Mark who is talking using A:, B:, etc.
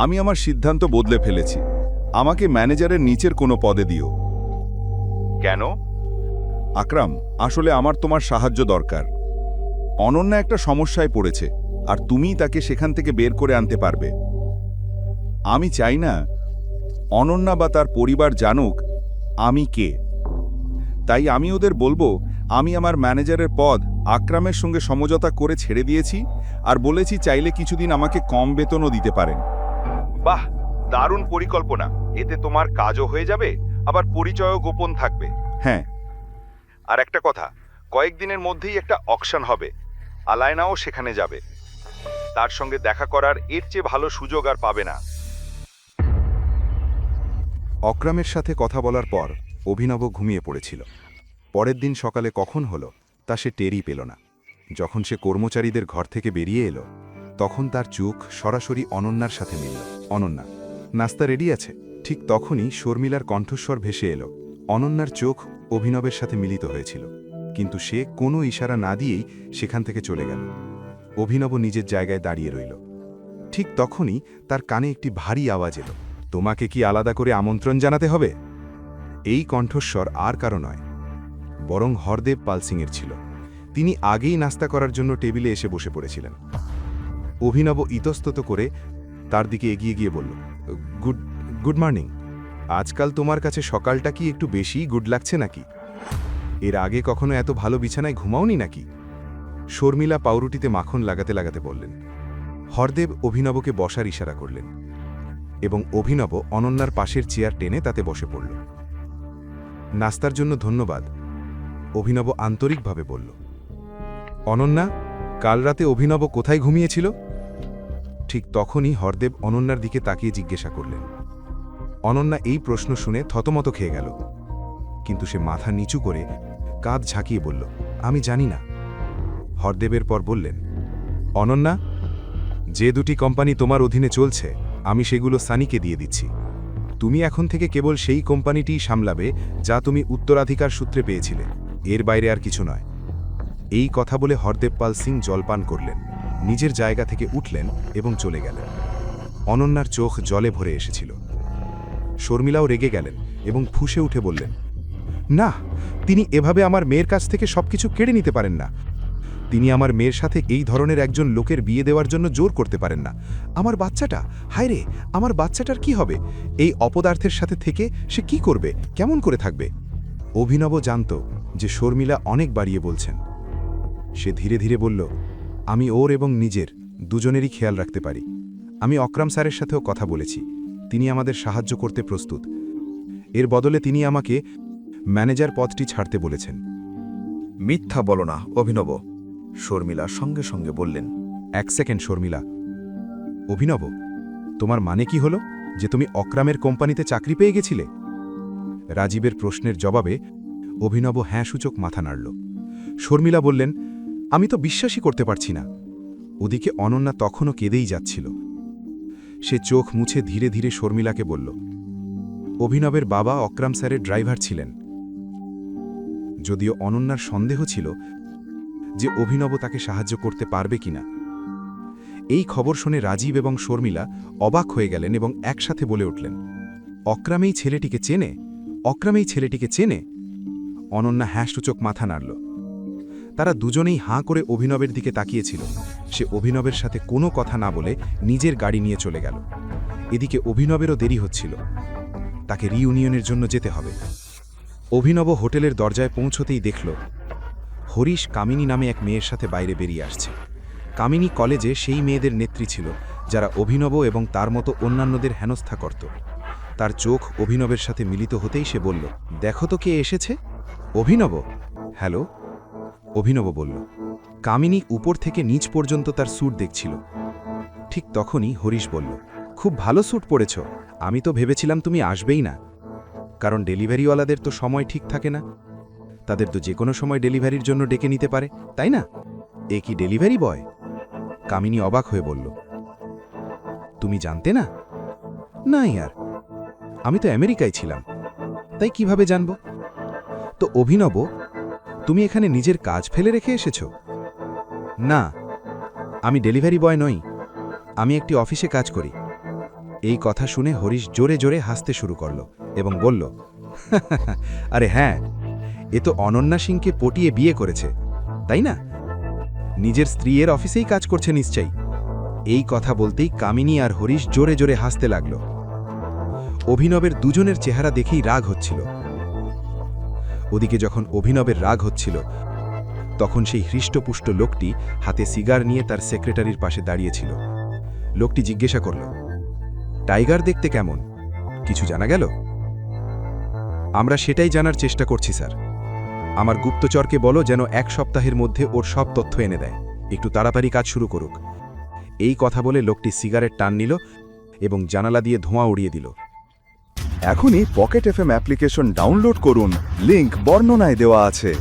A: আমি আমার সিদ্ধান্ত বদলে ফেলেছি। আমাকে ম্যানেজারের নিচের কোনো পদে দিও। কেন? আকরাম, আসলে আমার তোমার সাহায্য দরকার। অনন্যা একটা সমস্যায় পড়েছে, আর তুমিই তাকে সেখান থেকে বের করে আনতে পারবে। আমি চাই না অনন্যা বা তার পরিবার জানুক আমি কে। তাই আমি ওদের বলবো আমি আমার ম্যানেজারের পদ আকরামের সঙ্গে সমঝোতা করে ছেড়ে দিয়েছি, আর বলেছি চাইলে কিছুদিন আমাকে কম বেতনও দিতে পারেন। বাহ, দারুণ পরিকল্পনা। এতে তোমার কাজও হয়ে যাবে, আবার পরিচয়ও গোপন থাকবে। হ্যাঁ, আর একটা কথা, কয়েকদিনের মধ্যেই একটা অকশন হবে। আলায়নাও সেখানে যাবে। তার সঙ্গে দেখা করার এর চেয়ে ভালো সুযোগ আর পাবে না।
B: অক্রামের সাথে কথা বলার পর অভিনব ঘুমিয়ে পড়েছিল। পরের দিন সকালে কখন হলো তা সে টেরই পেল না। যখন সে কর্মচারীদের ঘর থেকে বেরিয়ে এলো, তখন তার চোখ সরাসরি অনন্যার সাথে মিলল। অনন্যা, নাস্তা রেডি আছে? ঠিক তখনই শর্মিলার কণ্ঠস্বর ভেসে এলো। অনন্যার চোখ অভিনবের সাথে মিলিত হয়েছিল, কিন্তু সে কোনো ইশারা না দিয়েই সেখান থেকে চলে গেল। অভিনব নিজের জায়গায় দাঁড়িয়ে রইল। ঠিক তখনই তার কানে একটি ভারী আওয়াজ এলো। তোমাকে কি আলাদা করে আমন্ত্রণ জানাতে হবে? এই কণ্ঠস্বর আর কারো নয়, বরং হরদেব পাল সিংয়ের ছিল। তিনি আগেই নাস্তা করার জন্য টেবিলে এসে বসে পড়েছিলেন। অভিনব ইতস্তত করে তার দিকে এগিয়ে গিয়ে বলল, গুড মর্নিং। আজকাল তোমার কাছে সকালটা কি একটু বেশি গুড লাগছে নাকি? এর আগে কখনো এত ভালো বিছানায় ঘুমাওনি নাকি? শর্মিলা পাউরুটিতে মাখন লাগাতে লাগাতে বললেন। হরদেব অভিনবকে বসার ইশারা করলেন এবং অভিনব অনন্যার পাশের চেয়ার টেনে তাতে বসে পড়ল। নাস্তার জন্য ধন্যবাদ, অভিনব আন্তরিকভাবে বলল। অনন্যা, কাল রাতে অভিনব কোথায় ঘুমিয়েছিল? ঠিক তখনই হরদেব অনন্যার দিকে তাকিয়ে জিজ্ঞাসা করলেন। অনন্যা এই প্রশ্ন শুনে থতমত খেয়ে গেল, কিন্তু সে মাথা নিচু করে কাঁধ ঝাঁকিয়ে বলল, আমি জানি না। হরদেবের পর বললেন, অনন্যা, যে দুটি কোম্পানি তোমার অধীনে চলছে আমি সেগুলো সানিকে দিয়ে দিচ্ছি। তুমি এখন থেকে কেবল সেই কোম্পানিটিই সামলাবে যা তুমি উত্তরাধিকার সূত্রে পেয়েছিলে, এর বাইরে আর কিছু নয়। এই কথা বলে হরদেব পাল সিং জলপান করলেন, নিজের জায়গা থেকে উঠলেন এবং চলে গেলেন। অনন্যার চোখ জলে ভরে এসেছিল। শর্মিলাও রেগে গেলেন এবং ফুঁসে উঠে বললেন, না, তিনি এভাবে আমার মেয়ের কাছ থেকে সবকিছু কেড়ে নিতে পারেন না। তিনি আমার মেয়ের সাথে এই ধরনের একজন লোকের বিয়ে দেওয়ার জন্য জোর করতে পারেন না। আমার বাচ্চাটা, হায় রে, আমার বাচ্চাটার কি হবে? এই অপদার্থের সাথে থেকে সে কি করবে, কেমন করে থাকবে? অভিনব জানত যে শর্মিলা অনেক বাড়িয়ে বলছেন। সে ধীরে ধীরে বলল, আমি ওর এবং নিজের দুজনেরই খেয়াল রাখতে পারি। আমি অক্রাম স্যারের সাথেও কথা বলেছি, তিনি আমাদের সাহায্য করতে প্রস্তুত। এর বদলে তিনি আমাকে ম্যানেজার পদটি ছাড়তে বলেছেন।
C: মিথ্যা বলো না অভিনব, শর্মিলা সঙ্গে সঙ্গে বললেন।
B: এক সেকেন্ড শর্মিলা। অভিনব, তোমার মানে কি হলো যে তুমি অক্রামের কোম্পানিতে চাকরি পেয়ে গেছিলে? রাজীবের প্রশ্নের জবাবে অভিনব হ্যাঁ সূচক মাথা নাড়ল। শর্মিলা বললেন, আমি তো বিশ্বাসই করতে পারছি না। ওদিকে অনন্যা তখনও কেঁদেই যাচ্ছিল। সে চোখ মুছে ধীরে ধীরে শর্মিলাকে বলল, অভিনবের বাবা অক্রাম স্যারের ড্রাইভার ছিলেন। যদিও অনন্যার সন্দেহ ছিল যে অভিনব তাকে সাহায্য করতে পারবে কিনা। এই খবর শুনে রাজীব এবং শর্মিলা অবাক হয়ে গেলেন এবং একসাথে বলে উঠলেন, অক্রামেই ছেলেটিকে চেনে, অক্রামেই ছেলেটিকে চেনে। অনন্যা হ্যাঁসূচক মাথা নাড়ল। তারা দুজনেই হাঁ করে অভিনবের দিকে তাকিয়েছিল। সে অভিনবের সাথে কোনো কথা না বলে নিজের গাড়ি নিয়ে চলে গেল। এদিকে অভিনবেরও দেরি হচ্ছিল, তাকে রিইউনিয়নের জন্য যেতে হবে। অভিনব হোটেলের দরজায় পৌঁছতেই দেখল হরিশ কামিনী নামে এক মেয়ের সাথে বাইরে বেরিয়ে আসছে। কামিনী কলেজে সেই মেয়েদের নেত্রী ছিল যারা অভিনব এবং তার মতো অন্যান্যদের হেনস্থা করত। তার চোখ অভিনবের সাথে মিলিত হতেই সে বলল, দেখো তো কে এসেছে। অভিনব। হ্যালো, অভিনব বলল। কামিনী উপর থেকে নিচ পর্যন্ত তার স্যুট দেখছিল। ঠিক তখনই হরিশ বলল, খুব ভালো স্যুট পরেছ। আমি তো ভেবেছিলাম তুমি আসবেই না, কারণ ডেলিভারিওয়ালাদের তো সময় ঠিক থাকে না। তাদের তো যে কোনো সময় ডেলিভারির জন্য ডেকে নিতে পারে, তাই না? এ কি ডেলিভারি বয়? কামিনী অবাক হয়ে বলল, তুমি জানতে না? না ইয়ার, আমি তো আমেরিকায় ছিলাম, তাই কিভাবে জানব? তো অভিনব, তুমি এখানে নিজের কাজ ফেলে রেখে এসেছ? না, আমি ডেলিভারি বয় নই, আমি একটি অফিসে কাজ করি। এই কথা শুনে হরিশ জোরে জোরে হাসতে শুরু করল এবং বলল, আরে হ্যাঁ, এ তো অনন্যা সিংকে পটিয়ে বিয়ে করেছে, তাই না? নিজের স্ত্রীর অফিসেই কাজ করছে নিশ্চয়ই। এই কথা বলতেই কামিনী আর হরিশ জোরে জোরে হাসতে লাগল। অভিনবের দুজনের চেহারা দেখেই রাগ হচ্ছিল। ওদিকে যখন অভিনবের রাগ হচ্ছিল, তখন সেই হৃষ্টপুষ্ট লোকটি হাতে সিগার নিয়ে তার সেক্রেটারির পাশে দাঁড়িয়েছিল। লোকটি জিজ্ঞাসা করল, টাইগার দেখতে কেমন? কিছু জানা গেল? আমরা সেটাই জানার চেষ্টা করছি স্যার। আমার গুপ্তচরকে বলো যেন 1 সপ্তাহের মধ্যে ওর সব তথ্য এনে দেয়। একটু তাড়াতাড়ি কাজ শুরু করুক। এই কথা বলে লোকটি সিগারেট টান নিল এবং জানালা দিয়ে ধোঁয়া উড়িয়ে দিল।
A: এখনই পকেট এফএম অ্যাপ্লিকেশন ডাউনলোড করুন, লিংক বর্ণনায় দেওয়া আছে।